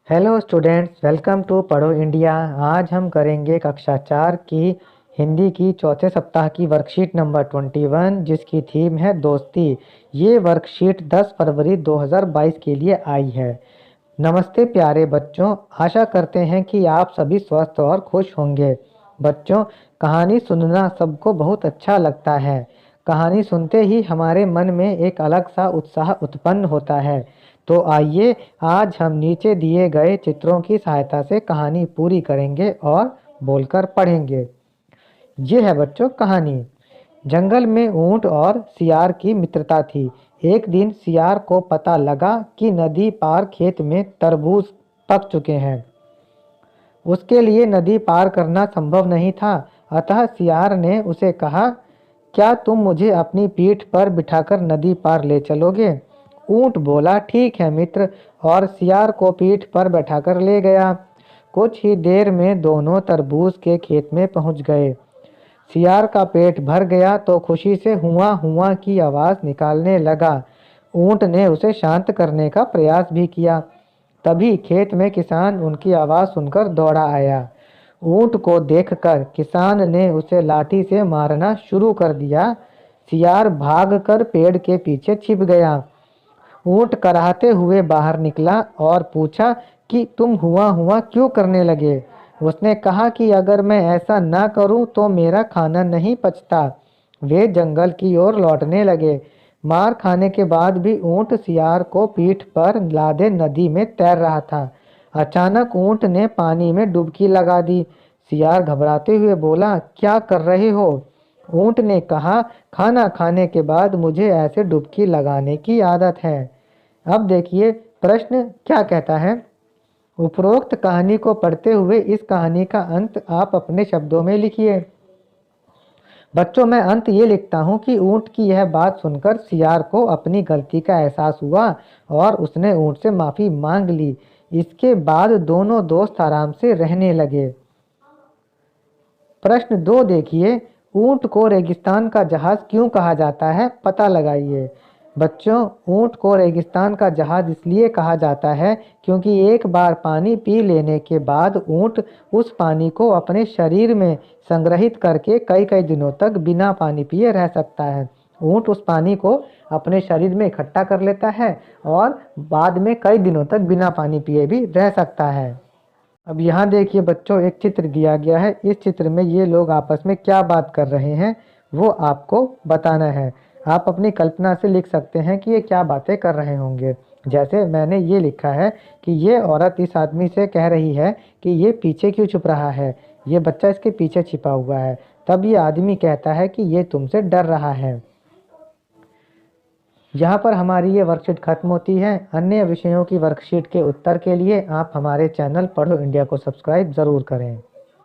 Hello students, welcome to पढ़ो India. आज हम करेंगे कक्षा 4 की हिंदी की चौथे सप्ताह की वर्कशीट नंबर 21, जिसकी थीम है दोस्ती। ये वर्कशीट 10 फरवरी 2022 के लिए आई है। नमस्ते प्यारे बच्चों, आशा करते हैं कि आप सभी स्वस्थ और खुश होंगे। बच्चों, कहानी सुनना सबको बहुत अच्छा लगता है। कहानी सुनते ही हमारे मन में एक अलग सा उत्साह उत्पन्न होता है। तो आइए आज हम नीचे दिए गए चित्रों की सहायता से कहानी पूरी करेंगे और बोलकर पढ़ेंगे। ये है बच्चों कहानी। जंगल में ऊंट और सियार की मित्रता थी। एक दिन सियार को पता लगा कि नदी पार खेत में तरबूज पक चुके हैं। उसके लिए नदी पार करना संभव नहीं था। अतः सियार ने उसे कहा, क्या तुम मुझे अपनी पीठ पर बिठाकर नदी पार ले चलोगे? ऊंट बोला, ठीक है मित्र, और सियार को पीठ पर बैठाकर ले गया। कुछ ही देर में दोनों तरबूज के खेत में पहुंच गए। सियार का पेट भर गया तो खुशी से हुआ हुआ की आवाज निकालने लगा। ऊंट ने उसे शांत करने का प्रयास भी किया। तभी खेत में किसान उनकी आवाज सुनकर दौड़ा आया। ऊंट को देखकर किसान ने उसे लाठी से मारना शुरू कर दिया। सियार भागकर पेड़ के पीछे छिप गया। ऊंट कराहते हुए बाहर निकला और पूछा कि तुम हुआ हुआ क्यों करने लगे? उसने कहा कि अगर मैं ऐसा ना करूं तो मेरा खाना नहीं पचता। वे जंगल की ओर लौटने लगे। मार खाने के बाद भी ऊंट सियार को पीठ पर लादे नदी में तैर रहा था। अचानक ऊंट ने पानी में डुबकी लगा दी। सियार घबराते हुए बोला, क्या कर रहे हो? ऊंट ने कहा, खाना खाने के बाद मुझे ऐसे डुबकी लगाने की आदत है। अब देखिए प्रश्न क्या कहता है। उपरोक्त कहानी को पढ़ते हुए इस कहानी का अंत आप अपने शब्दों में लिखिए। बच्चों, मैं अंत ये लिखता हूँ कि ऊंट की यह बात सुनकर सियार को अपनी गलती का एहसास हुआ और उसने ऊंट से माफी मांग ली। इसके बाद दोनों दोस्त आराम से रहने लगे। प्रश्न 2 देखिए, ऊंट को रेगिस्तान का जहाज क्यों कहा जाता है, पता लगाइए। बच्चों, ऊंट को रेगिस्तान का जहाज इसलिए कहा जाता है क्योंकि एक बार पानी पी लेने के बाद ऊंट उस पानी को अपने शरीर में संग्रहित करके कई कई दिनों तक बिना पानी पिए रह सकता है। ऊंट उस पानी को अपने शरीर में इकट्ठा कर लेता है और बाद में कई दिनों तक बिना पानी पिए भी रह सकता है। अब यहाँ देखिए बच्चों, एक चित्र दिया गया है। इस चित्र में ये लोग आपस में क्या बात कर रहे हैं वो आपको बताना है। आप अपनी कल्पना से लिख सकते हैं कि ये क्या बातें कर रहे होंगे। जैसे मैंने ये लिखा है कि ये औरत इस आदमी से कह रही है कि ये पीछे क्यों छुप रहा है, ये बच्चा इसके पीछे छिपा हुआ है। तब ये आदमी कहता है कि ये तुमसे डर रहा है। यहाँ पर हमारी ये वर्कशीट खत्म होती है। अन्य विषयों की वर्कशीट के उत्तर के लिए आप हमारे चैनल पढ़ो इंडिया को सब्सक्राइब ज़रूर करें।